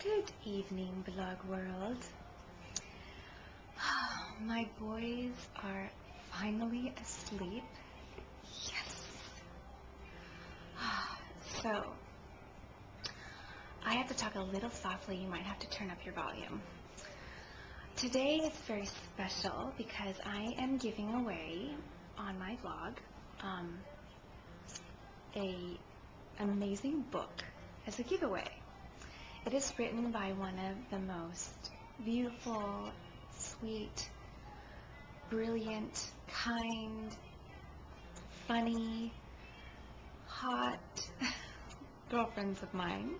Good evening, blog world. My boys are finally asleep. Yes. So, I have to talk a little softly. You might have to turn up your volume. Today is very special because I am giving away on my vlog an amazing book as a giveaway. It is written by one of the most beautiful, sweet, brilliant, kind, funny, hot girlfriends of mine,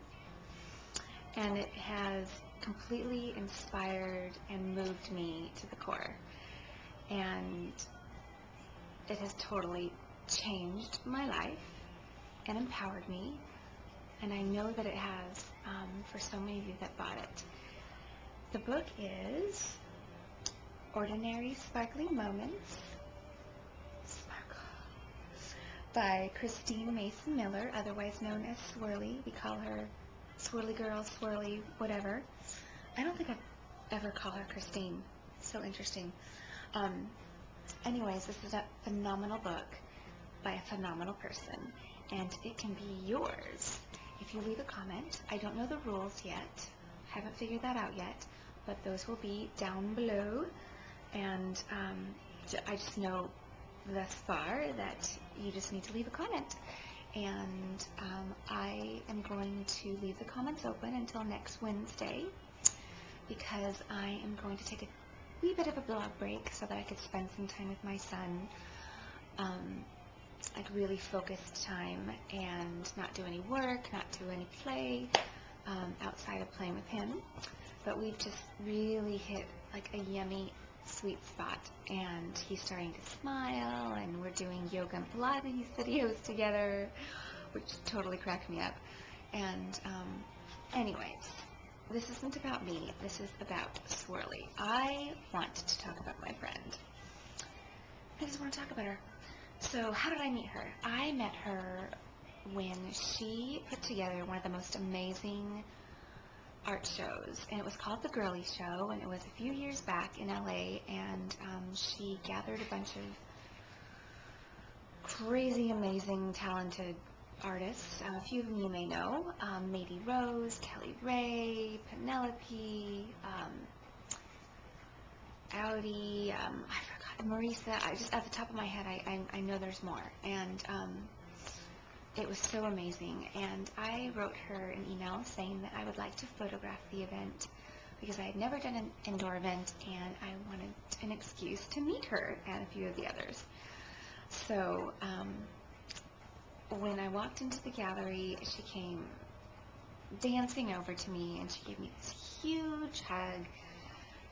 and it has completely inspired and moved me to the core, and it has totally changed my life and empowered me, and I know that it has for so many of you that bought it. The book is Ordinary Sparkling Moments, Sparkle, by Christine Mason Miller, otherwise known as Swirly. We call her Swirly Girl, Swirly, whatever. I don't think I've ever called her Christine. So interesting. Anyways, this is a phenomenal book by a phenomenal person, and it can be yours if you leave a comment. I don't know the rules yet. Haven't figured that out yet, but those will be down below, and I just know thus far that you just need to leave a comment, and I am going to leave the comments open until next Wednesday because I am going to take a wee bit of a blog break so that I could spend some time with my son, like really focused time, and not do any work, not do any play outside of playing with him. But we've just really hit like a yummy sweet spot, and he's starting to smile, and we're doing yoga and Pilates videos together, which totally cracked me up. And anyways, this isn't about me, this is about Swirly. I want to talk about my friend. I just want to talk about her. So how did I meet her? I met her when she put together one of the most amazing art shows, and it was called The Girly Show, and it was a few years back in LA, and she gathered a bunch of crazy, amazing, talented artists. A few of them you may know: Mady Rose, Kelly Ray, Penelope, Audi, I forgot, Marisa. I just, at the top of my head, I know there's more, and it was so amazing. And I wrote her an email saying that I would like to photograph the event because I had never done an indoor event, and I wanted an excuse to meet her and a few of the others. So when I walked into the gallery, she came dancing over to me, and she gave me this huge hug,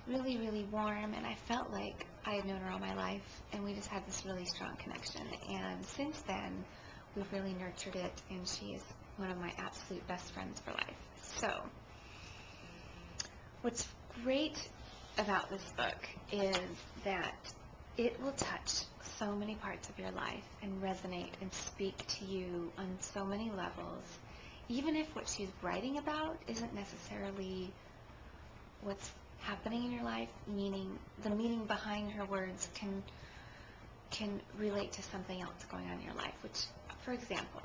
really, really warm, and I felt like I had known her all my life, and we just had this really strong connection. And since then, we've really nurtured it, and she is one of my absolute best friends for life. So, what's great about this book is that it will touch so many parts of your life and resonate and speak to you on so many levels, even if what she's writing about isn't necessarily what's happening in your life, meaning the meaning behind her words can relate to something else going on in your life. Which, for example,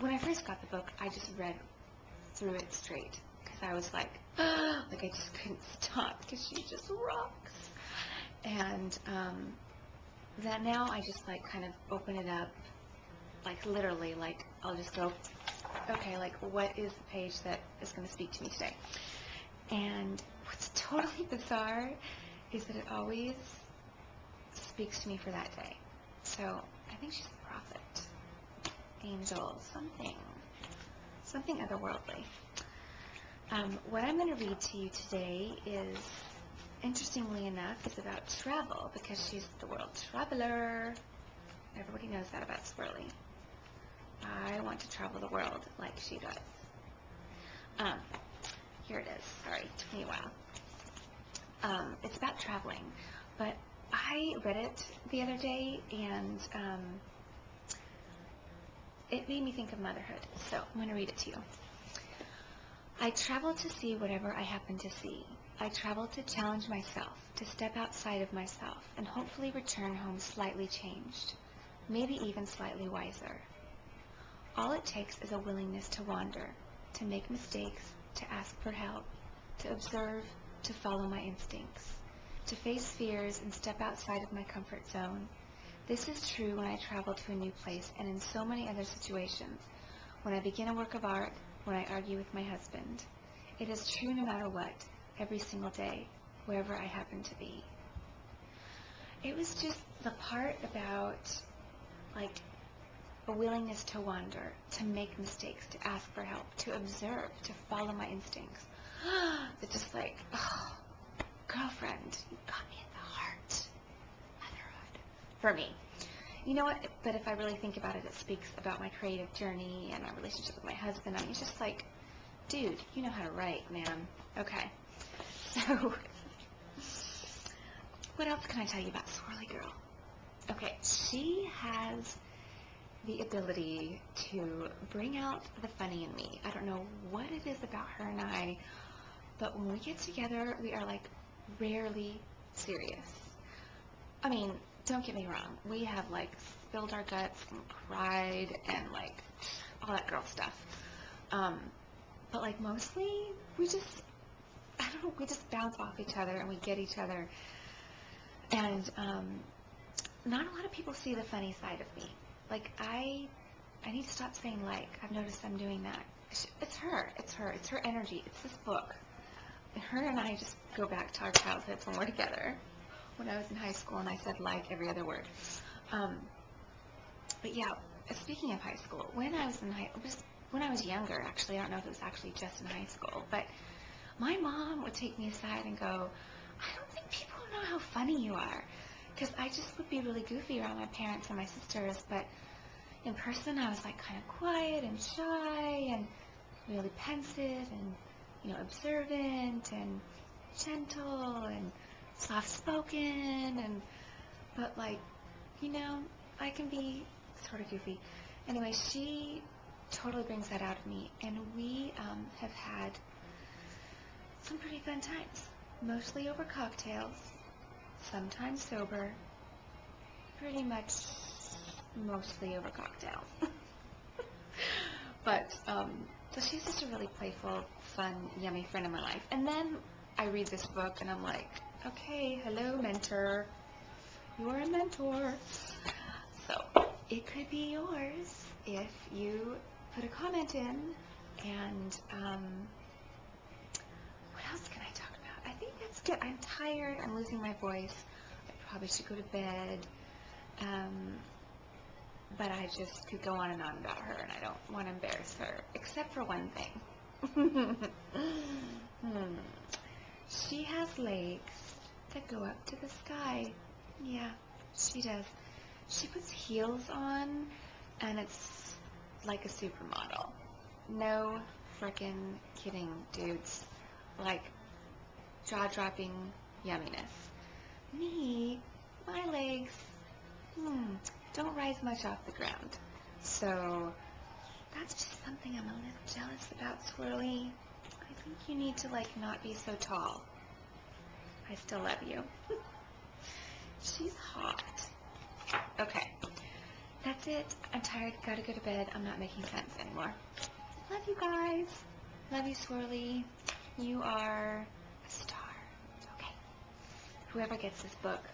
when I first got the book, I just read through it straight because I was like I just couldn't stop because she just rocks. And that now I just like kind of open it up, like literally, like I'll just go, okay, like what is the page that is going to speak to me today? And what's totally bizarre is that it always speaks to me for that day. So I think she's a prophet, angel, something otherworldly. What I'm going to read to you today is, interestingly enough, is about travel, because she's the world traveler. Everybody knows that about Swirly. I want to travel the world like she does. Here it is. Sorry, it took me a while. It's about traveling, but I read it the other day, and it made me think of motherhood, so I'm going to read it to you. I travel to see whatever I happen to see. I travel to challenge myself, to step outside of myself, and hopefully return home slightly changed, maybe even slightly wiser. All it takes is a willingness to wander, to make mistakes, to ask for help, to observe, to follow my instincts, to face fears and step outside of my comfort zone. This is true when I travel to a new place and in so many other situations, when I begin a work of art, when I argue with my husband. It is true no matter what, every single day, wherever I happen to be. It was just the part about, like, a willingness to wander, to make mistakes, to ask for help, to observe, to follow my instincts. It's just like, oh, girlfriend, you got me in the heart. Motherhood. For me. You know what? But if I really think about it, it speaks about my creative journey and my relationship with my husband. I mean, it's just like, dude, you know how to write, man. Okay. So, what else can I tell you about Swirly Girl? Okay, she has the ability to bring out the funny in me. I don't know what it is about her and I, but when we get together, we are like rarely serious. I mean, don't get me wrong, we have like spilled our guts and cried and like all that girl stuff. But like mostly we just, I don't know, we just bounce off each other and we get each other. And not a lot of people see the funny side of me. Like I need to stop saying like. I've noticed I'm doing that. It's her. It's her energy. It's this book. And her and I just go back to our childhoods when we're together. When I was in high school and I said like every other word. But yeah, speaking of high school, when I was younger, actually, I don't know if it was actually just in high school, but my mom would take me aside and go, I don't think people know how funny you are. Because I just would be really goofy around my parents and my sisters, but in person I was like kind of quiet and shy and really pensive and, you know, observant and gentle and soft-spoken, and but like, you know, I can be sort of goofy. Anyway, she totally brings that out of me, and we have had some pretty fun times, mostly over cocktails, sometimes sober, pretty much mostly over cocktails. But so she's just a really playful, fun, yummy friend in my life. And then I read this book and I'm like, okay, hello mentor, you're a mentor. So it could be yours if you put a comment in. And what else can I talk about? I think that's good. I'm tired. I'm losing my voice. I probably should go to bed. But I just could go on and on about her, and I don't want to embarrass her, except for one thing. She has legs that go up to the sky. Yeah, she does. She puts heels on, and it's like a supermodel. No frickin' kidding, dudes. Like, jaw-dropping yumminess. Me, my legs, don't rise much off the ground. So, that's just something I'm a little jealous about, Swirly. I think you need to, like, not be so tall. I still love you. She's hot. Okay. That's it. I'm tired. Gotta go to bed. I'm not making sense anymore. Love you guys. Love you, Swirly. You are a star. Okay. Whoever gets this book,